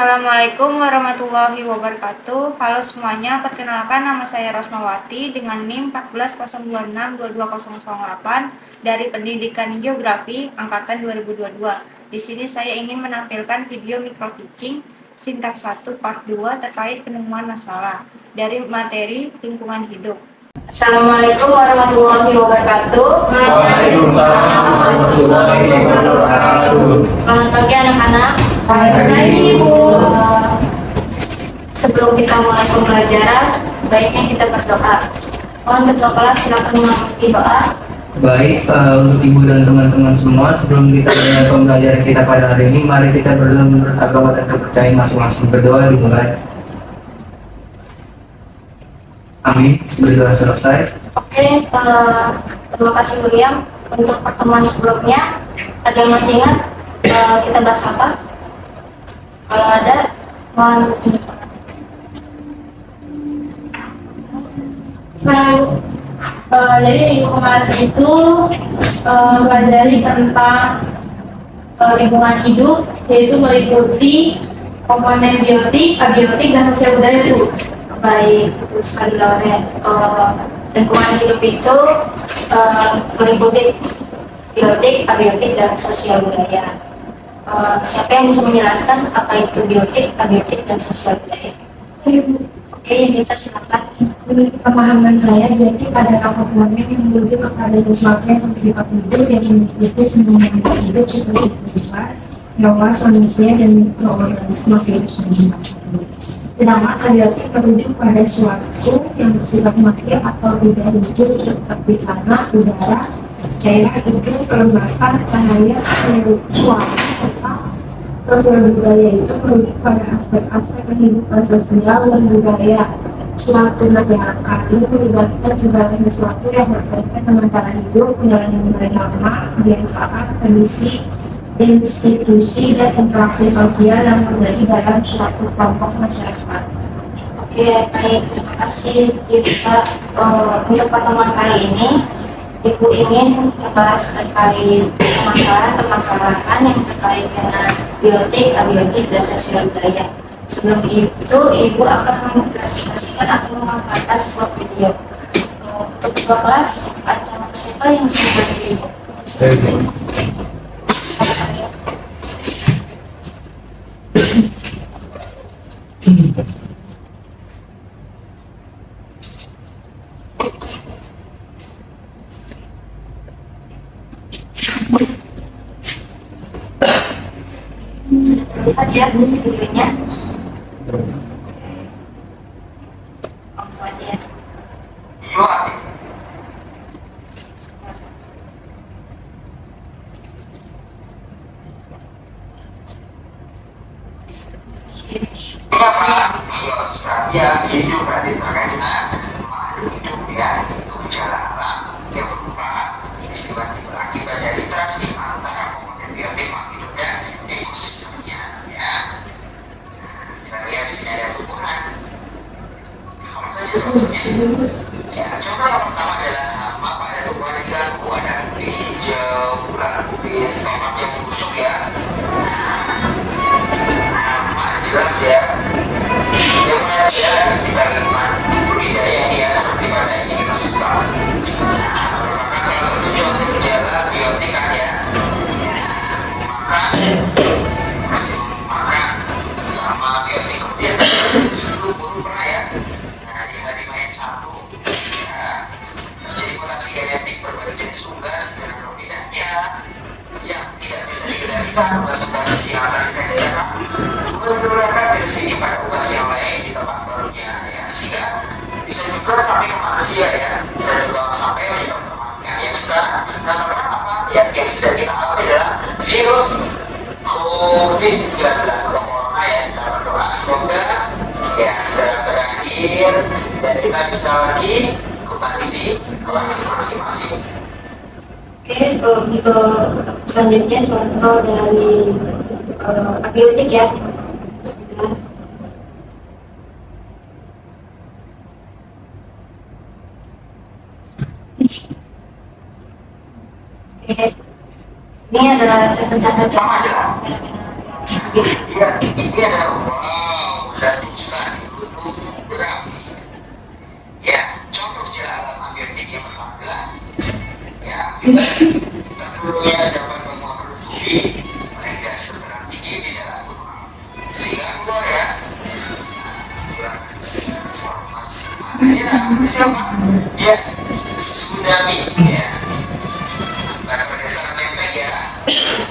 Assalamualaikum warahmatullahi wabarakatuh. Halo semuanya, perkenalkan nama saya Rosmawati dengan NIM 1402622008 dari Pendidikan Geografi Angkatan 2022. Di sini saya ingin menampilkan video micro teaching Sintaks 1 Part 2 terkait penemuan masalah dari materi lingkungan hidup. Assalamualaikum warahmatullahi wabarakatuh. Waalaikumsalam warahmatullahi wabarakatuh. Selamat pagi anak-anak. Pagi, Ibu. Sebelum kita mulai pembelajaran, baiknya kita berdoa. Mohon ketua kelas silakan mengakhiri doa. Baik, untuk Ibu dan teman-teman semua, sebelum kita mulai pembelajaran kita pada hari ini, mari kita berdoa menurut agama dan kepercayaan masing-masing. Berdoa dimulai. Amin. Berdoa selesai. Oke, terima kasih William. Untuk pertemuan sebelumnya, ada yang masih ingat kita bahas apa? Kalau ada, mohon tunjukkan. Jadi minggu kemarin itu mempelajari tentang lingkungan hidup, yaitu meliputi komponen biotik, abiotik, dan sosial budaya itu. Baik, betul sekali Lauren. Lingkungan hidup itu meliputi biotik, abiotik, dan sosial budaya. Siapa yang bisa menjelaskan apa itu biotik, abiotik, dan sosial budaya? Oke, kita silakan. Menurut pemahaman saya, biotik adalah komponen yang merujuk kepada sesuatu yang bersifat hidup yang meliputi semua makhluk hidup seperti tumbuhan, hewan, manusia, dan mikroorganisme virus dan bakteri. Sedangkan abiotik merujuk pada suatu yang bersifat mati atau tidak hidup seperti tanah, udara, cairan hidup, kelembapan, cahaya, suara, serta sosial budaya itu merujuk pada aspek-aspek kehidupan sosial dan budaya suatu masyarakat. Ini melibatkan segala sesuatu yang berkaitan dengan cara hidup, menjalani nilai norma, kebiasaan, kondisi, institusi, dan interaksi sosial yang terjadi dalam suatu kelompok masyarakat. Oke, baik, terima kasih. Kita untuk pertemuan kali ini, Ibu ingin membahas terkait permasalahan yang terkait dengan biotik, abiotik, dan sosial budaya. Sebelum itu, Ibu akan mempresentasikan atau memaparkan sebuah video. Untuk ketua kelas atau siapa yang bisa membantu Ibu? Lihat ya videonya. Langsung aja ya. Ya, hidup berarti terkait dengan makhluk hidup ya, itu gejala alam yang berupa peristiwa akibat dari interaksi antara komponen biotik makhluk hidup dan ekosistemnya ya. Kita lihat di sini ada tumbuhan. Apa saja tumbuhannya? Ya, contoh yang pertama adalah hama pada tumbuhan yang diganggu, ada kulit hijau, ular kubis, tomat yang membusuk ya. Hama jelas ya. Yang mana jelas sekitar lingkungan budidaya ini ya, seperti pada ekosistem. Merupakan salah satu contoh gejala biotik kan ya. Makan sama biotik kemudian suhu burung pernah ya. Nah di hari main satu ya, terjadi mutasi genetik berbagai jenis unggas dengan prominentnya yang tidak bisa dikendalikan, unggas-unggas yang terinfeksi menularkan virus ini pada unggas yang lain di tempat barunya ya, sehingga bisa juga sampai ke manusia ya, bisa juga sampai menyebabkan kematian yang sekarang. Nah apa ya, yang sudah kita tahu adalah virus COVID-19 atau corona ya. Kita berdoa semoga ya segera berakhir dan kita bisa lagi kembali di kelas masing-masing. Oke, untuk selanjutnya contoh dari abiotik ya. Oke, ini adalah contoh-contoh dari Ya, ini adalah wow, letusan gunung berapi. Ya, contoh gejala alam abiotik yang pertama adalah ya, kita dulunya dapat menguap bumi oleh gas berteran tinggi di dalam gunung api. Sehingga keluar ya, makanya siapa? Ya, tsunami ya. Karena pergeseran lempeng ya,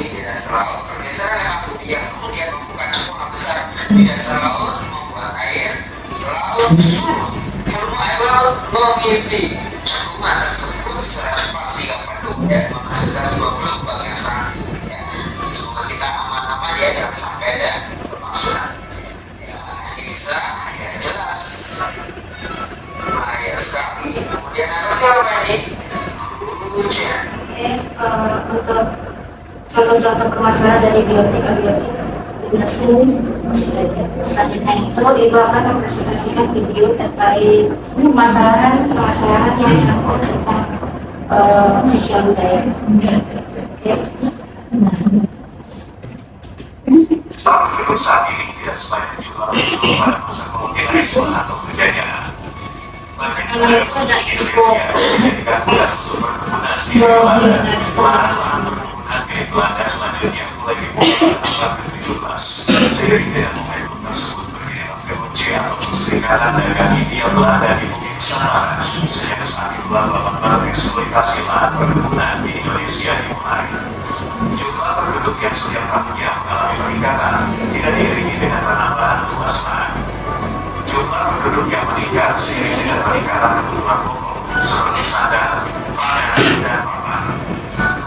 di dasar laut. Pergeseran lempeng yang kemudian membuka cekungan besar di dasar laut, membuat air laut surut. Volume air laut mengisi cekungan tersebut secara cepat sehingga penuh dan menghasilkan sebuah gelombang yang sangat tinggi. Ya. Semoga kita aman-aman ya, jangan sampai ada pemaksulan. Ya, ini bisa ya jelas. Bahaya sekali. Kemudian harusnya apa ini? Hujan. Untuk contoh-contoh permasalahan dari biotik abiotik dijelasin sedikit. Selanjutnya itu ibu akan mempresentasikan video terkait permasalahan yang menyangkut tentang sosial budaya. Oke. Penduduk saat ini tidak sebanyak jumlah penduduk pada masa kolonialisme atau penjajahan. Banyak negara di Indonesia menjadikan hutan untuk perkebunan di lahan-lahan perkebunan milik Belanda selanjutnya mulai dibuka pada abad ke-17. Seiring dengan momentum tersebut berdirilah VOC atau Perserikatan Dagang India Belanda di Bumi Nusantara. Sejak saat itulah babak baru eksploitasi lahan perkebunan di Indonesia dimulai. Jumlah penduduk yang setiap tahunnya mengalami peningkatan tidak diiringi dengan penambahan luas lahan. Jumlah penduduk yang meningkat seiring dengan peningkatan kebutuhan pokok seperti sandang, pangan, dan papan.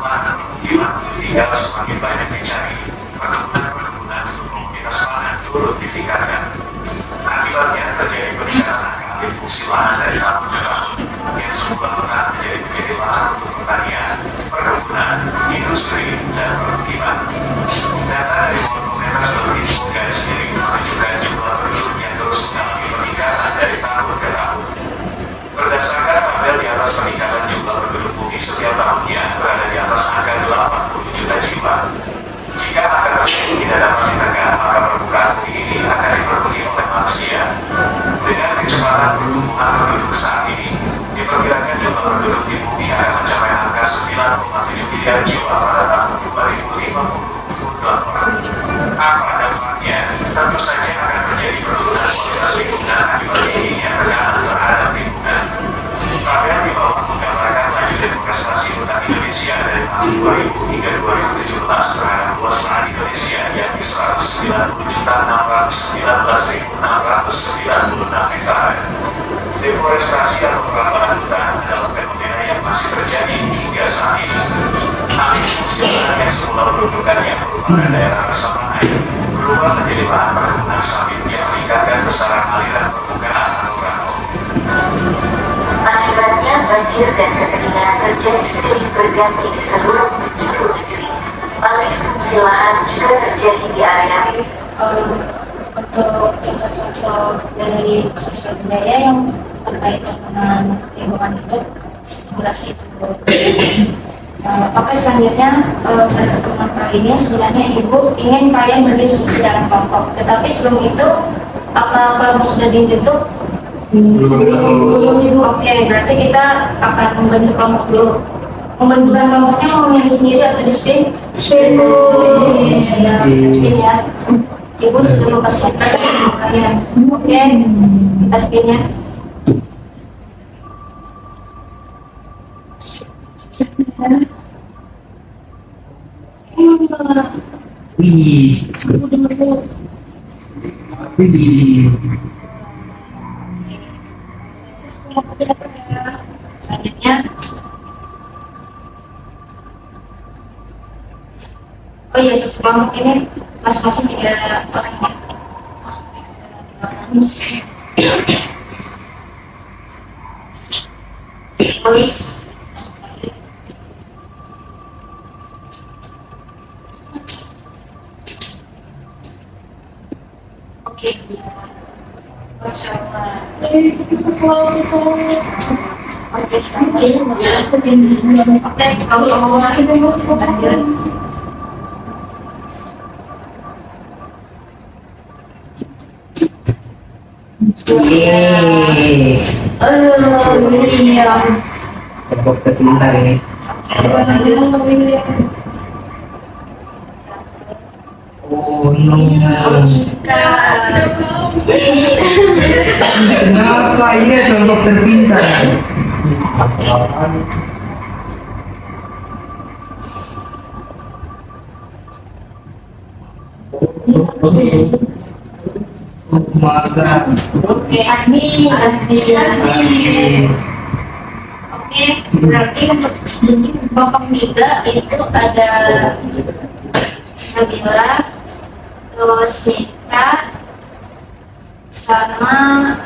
Lahan permukiman untuk tinggal semakin banyak dicari. Perkebunan untuk komunitas pangan turut ditingkatkan. Akibatnya terjadi peningkatan angka alih fungsi lahan dari tahun ke tahun yang semula lahan menjadi lahan untuk pertanian, perkebunan, industri, dan permukiman. Data dari worldometers.info garis miring menunjukkan jumlah penduduk yang terus mengalami peningkatan dari tahun ke tahun. Berdasarkan tabel di atas, peningkatan jumlah penduduk bumi setiap tahunnya berada di atas angka 80 juta jiwa. Jika angka tersebut tidak dapat ditekan, maka permukaan bumi ini akan dipenuhi oleh manusia. Dengan kecepatan pertumbuhan penduduk saat ini, diperkirakan jumlah penduduk di bumi akan mencapai angka 9,7 miliar jiwa pada tahun 2050. Apa dampaknya? Tentu saja akan terjadi penurunan kualitas lingkungan akibat tingginya tekanan terhadap lingkungan. Tabel di bawah menggambarkan laju deforestasi hutan Indonesia dari tahun 2000 hingga 2017 terhadap luas lahan Indonesia yakni 190.619.696 hektare. Deforestasi atau perambahan hutan adalah fenomena yang masih terjadi hingga saat ini. Alih fungsi lahan yang semula peruntukannya merupakan daerah resapan air berubah menjadi lahan perkebunan sawit yang meningkatkan besaran aliran permukaan atau runoff. Akibatnya banjir dan kekeringan terjadi silih berganti di seluruh penjuru negeri. Alih fungsi lahan juga terjadi di area Untuk contoh-contoh dari sosial budaya yang berkaitan dengan lingkungan hidup, jelas itu. Oke, selanjutnya pada pertemuan kali ini sebenarnya Ibu ingin kalian berdiskusi dalam kelompok. Tetapi sebelum itu, apa kelompok sudah dibentuk? Belum. Oke, berarti kita akan membentuk kelompok dulu. Pembentukan kelompoknya mau milih sendiri atau di spin? Spin. Ya, spin ya. Ibu sudah mempersiapkan kalian. Oke, kita spinnya. Wih. Wih. Selanjutnya, oh iya, satu kelompok ini masing-masing 3 orang ya. Boys. Oke, iya. Masya Allah. Oke, kamu lanjut. Yeay. Aduh, William. Kelompok terpintar ini. Oh no. Jika Kenapa iya kelompok terpintar? Oh my god. Oke, Adi. Oke, berarti untuk kelompok 3 itu ada Nabila, terus Nita, sama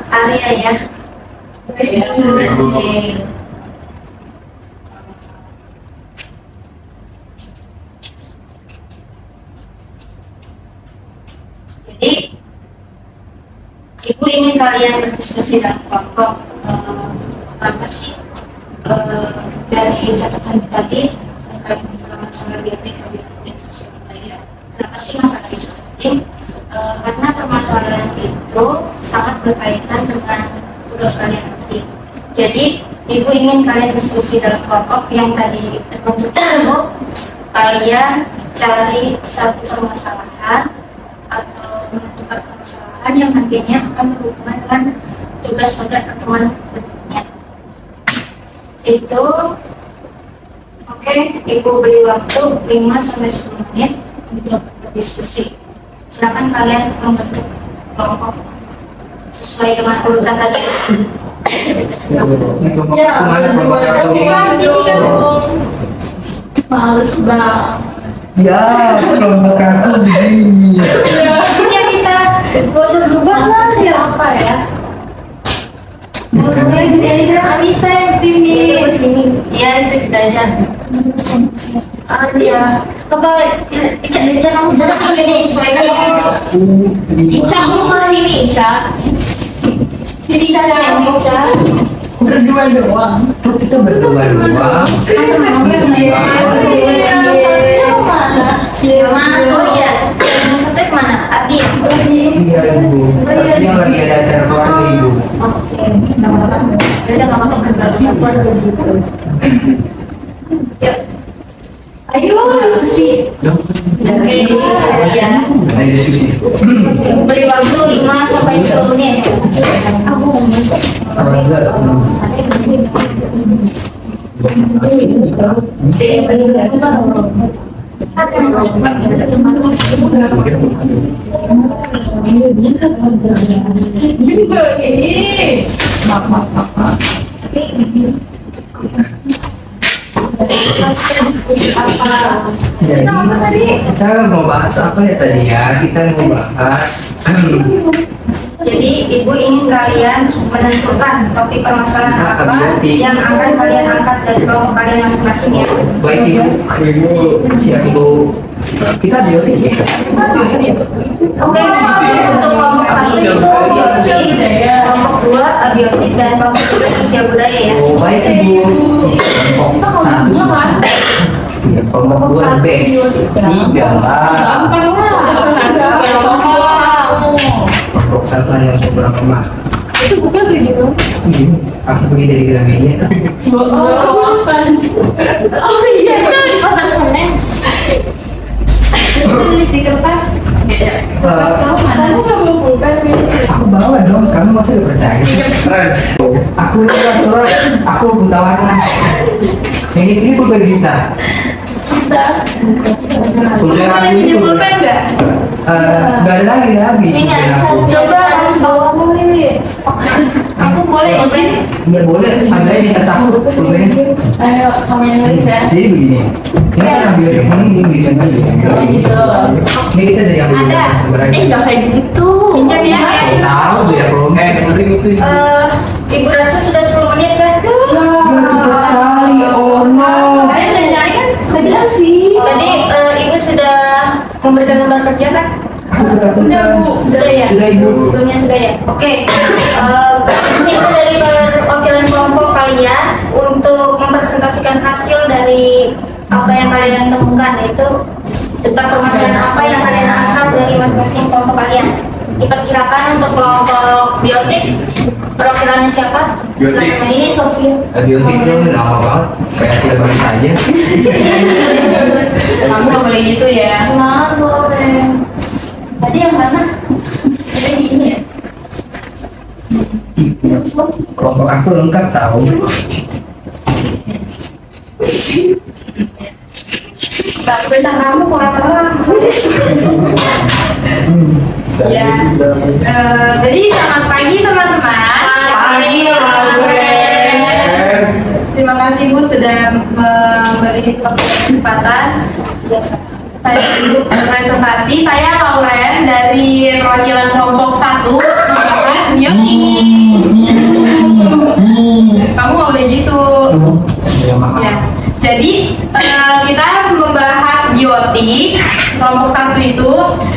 Arya ya. Oke. Jadi, Ibu ingin kalian berdiskusi dalam kelompok apa sih dari catatan tadi terkait masalah biotik, dan sosial budaya. Kenapa sih masalah itu penting? Karena permasalahan itu sangat berkaitan dengan tugas kalian nanti. Jadi, Ibu ingin kalian diskusi dalam kelompok yang tadi terbentuk itu, kalian cari satu permasalahan atau menentukan permasalahan yang nantinya akan berhubungan dengan tugas pada pertemuan berikutnya. Itu oke, Ibu beri waktu 5-10 menit untuk berdiskusi. Silakan kalian membentuk kelompok sesuai dengan urutan tadi. Males banget. Ya, kelompok aku begini. Ya bisa, gak usah berubah lah ya apa ya? Nggak bisa yang sini. Ya itu kita aja. Ya, coba Ica kamu sini sesuaikan. Ica kamu ke sini Ica. Jadi Ica sama Ica berdua doang. Kita berdua doang. Masuk ya, maksudnya mana? Adi. Iya ibu. Sepertinya lagi ada acara keluarga ibu. Oke, nggak apa-apa. Udah nggak apa-apa keluarga gitu. Yuk, ayo diskusi. Oke, diskusi ya. Ayo diskusi. Beri waktu 5-10 menit. Aku juga ini. Jadi kita mau bahas apa ya tadi ya? Kita mau bahas Jadi ibu ingin kalian menentukan topik permasalahan apa yang akan kalian angkat dari kelompok kalian masing-masing ya. baik ibu. Siap ibu. Kita biotik ya. Oke, untuk kelompok 1 itu biotik, kelompok 2 abiotik, dan kelompok 3 sosial budaya ya. Oh baik ibu. Kelompok satu susah. Iya, kelompok dua the best. Tiga lah. Kelompok satu hanya untuk berapa mah? Itu bukan kayak gitu. Aku pergi dari Gramedia. Oh iya, pasar Senen. Tulis di kertas. Kertas kamu mana? Aku nggak mau pulpen. Aku bawa dong, kamu masih percaya? Aku lupa surat, aku buta warna. Yang ini pulpen kita. Pulpen Boleh ini pinjam pulpen nggak? nggak ada lagi, udah habis. Ini pulpen aku. coba harus bawa boleh. Aku boleh izin. Iya boleh, ambil aja di tas aku pulpennya. Ayo, kamu yang nulis ya. Jadi begini, ini kan ambil yang ini bisa nggak? Ini kita dari ambil Ada. berarti. Nggak kayak gitu. Pinjam ya. Tahu beda pulpen. Dengerin itu. Ibu rasa sudah 10 menit kan? Cepat sekali, oh no. Kalian udah nyari kan? Udah sih. Tadi ibu sudah memberikan lembar kerja kan? Sudah bu. Sudah ya? Sudah ibu. Sebelumnya sudah ya? Oke. Ini dari perwakilan kelompok kalian untuk mempresentasikan hasil dari apa yang kalian temukan, yaitu tentang permasalahan apa yang kalian angkat dari masing-masing kelompok kalian. Dipersilakan untuk kelompok biotik. Perwakilannya siapa? Biotik. Ini Sofia. Biotik itu lama banget, kayak hasil baris aja. Kamu nggak boleh gitu ya. Semangat boleh. Tadi yang mana? Ada ini ya. Kelompok aku lengkap tahu. Tak bisa kamu kurang orang. Ya. Jadi selamat pagi teman-teman. Pagi, Lauren. Terima kasih Bu sudah memberi kesempatan. Saya untuk presentasi. Saya Lauren dari perwakilan kelompok 1 membahas biotik. Kamu nggak boleh gitu. Ya, maaf. Ya. Jadi kita membahas biotik kelompok 1 itu,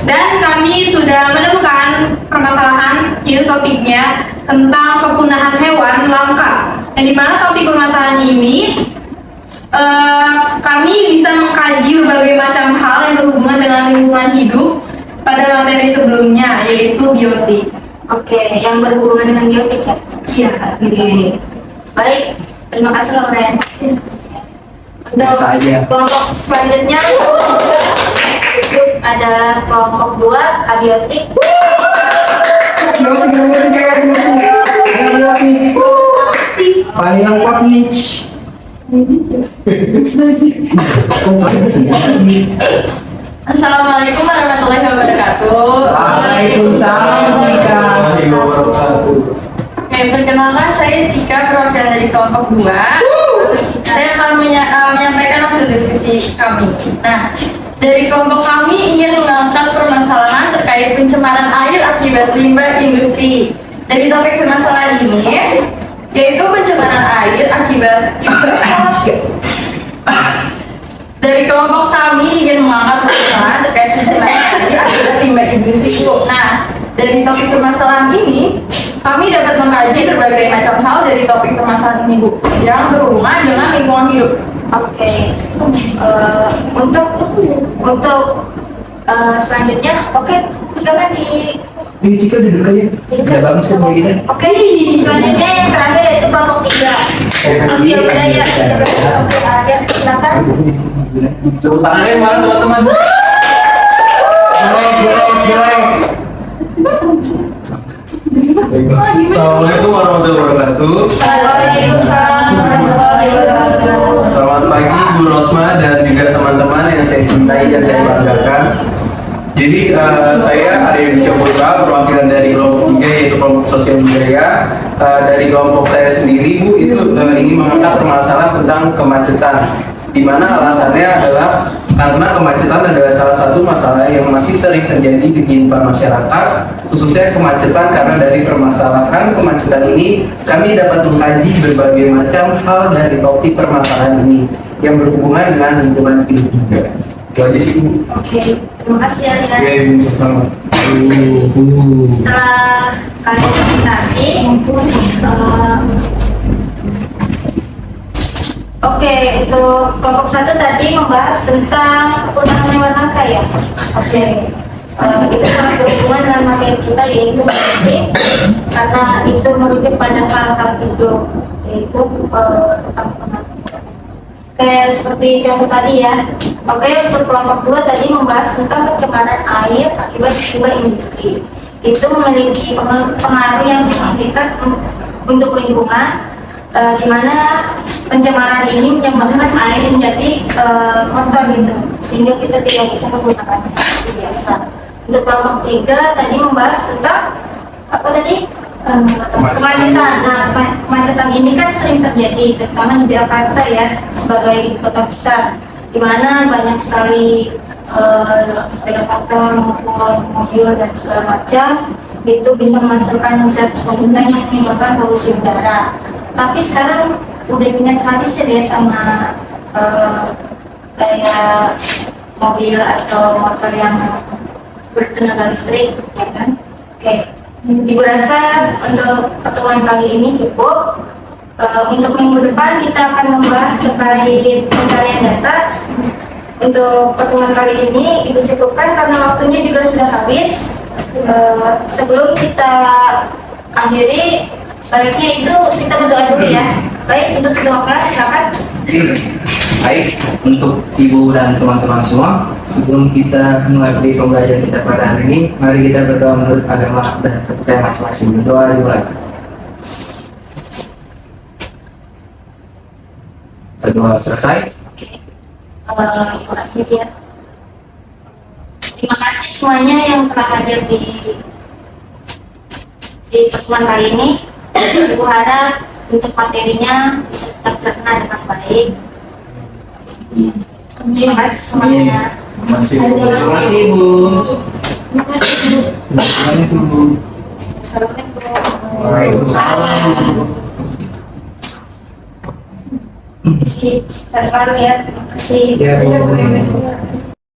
dan kami sudah menemukan permasalahan, itu topiknya tentang kepunahan hewan langka. Yang dimana topik permasalahan ini kami bisa mengkaji berbagai macam hal yang berhubungan dengan lingkungan hidup pada materi sebelumnya, yaitu biotik. Oke, yang berhubungan dengan biotik ya? Iya. Oke. Baik, terima kasih Lauren. Untuk Biasa aja. kelompok selanjutnya itu adalah kelompok 2 abiotik. Paling lengkap nih. Assalamualaikum warahmatullahi wabarakatuh. Waalaikumsalam Cika. Oke, perkenalkan saya Cika, perwakilan dari kelompok 2. Saya akan menyampaikan hasil diskusi kami. Nah, dari kelompok kami ingin mengangkat permasalahan terkait pencemaran air akibat limbah industri. Dari topik permasalahan ini, yaitu pencemaran air akibat dari kelompok kami ingin mengangkat permasalahan terkait pencemaran air akibat limbah industri. Nah, dari topik permasalahan ini, kami dapat mengkaji berbagai macam hal dari topik permasalahan ini, Bu, yang berhubungan dengan lingkungan hidup. Oke, selanjutnya, oke, silakan di. Cika duduk aja. Udah bagus kan mau kita. Oke, selanjutnya yang terakhir yaitu kelompok 3 sosial budaya. Oke, Arya, silakan. Tepuk tangannya mana teman-teman? Jelek. Assalamualaikum warahmatullahi wabarakatuh. Waalaikumsalam warahmatullahi wabarakatuh. Selamat pagi Bu Rosma dan juga teman-teman yang saya cintai dan saya banggakan. Jadi saya Arya Dicaputra, perwakilan dari kelompok 3 yaitu kelompok sosial budaya. Dari kelompok saya sendiri Bu itu ingin mengangkat permasalahan tentang kemacetan, di mana alasannya adalah karena kemacetan adalah salah satu masalah yang masih sering terjadi di kehidupan masyarakat, khususnya kemacetan. Karena dari permasalahan kemacetan ini kami dapat mengkaji berbagai macam hal dari topik permasalahan ini yang berhubungan dengan lingkungan hidup juga. Itu aja sih Bu. Oke, terima kasih Arya. Oke Bu, selamat. Setelah kalian presentasi, oke, untuk kelompok 1 tadi membahas tentang kepunahan hewan langka ya. Oke, itu sangat berhubungan dengan materi kita yaitu biotik, karena itu merujuk pada hal-hal hidup, yaitu tentang kepunahan. Oke, seperti contoh tadi ya. Oke, untuk kelompok 2 tadi membahas tentang pencemaran air akibat limbah industri. Itu memiliki pengaruh yang signifikan untuk lingkungan, di mana pencemaran ini menyebabkan air menjadi kotor gitu, sehingga kita tidak bisa menggunakannya seperti biasa. Untuk kelompok 3 tadi membahas tentang apa tadi? Kemacetan. Nah, kemacetan ini kan sering terjadi, terutama di Jakarta ya, sebagai kota besar, di mana banyak sekali sepeda motor maupun mobil dan segala macam itu bisa menghasilkan zat polutan yang menyebabkan polusi udara. Tapi sekarang udah dinetralisir ya sama kayak mobil atau motor yang bertenaga listrik, ya kan? Oke. Ibu rasa untuk pertemuan kali ini cukup. Untuk minggu depan kita akan membahas terkait pencarian data. Untuk pertemuan kali ini Ibu cukupkan karena waktunya juga sudah habis. Sebelum kita akhiri, baiknya itu kita berdoa dulu ya. Baik, untuk kedua kelas silakan. Baik, untuk ibu dan teman-teman semua, sebelum kita mengakhiri pembelajaran kita pada hari ini, mari kita berdoa menurut agama dan kepercayaan masing-masing. Berdoa dimulai. Berdoa selesai. Akhir ya. Terima kasih semuanya yang telah hadir di pertemuan kali ini. Ibu harap untuk materinya bisa tercerna dengan baik. Terima kasih semuanya. Terima kasih Ibu. Terima kasih. Assalamualaikum. Assalamualaikum. Waalaikumsalam. Sehat selalu ya. Terima kasih. Ya, Bu.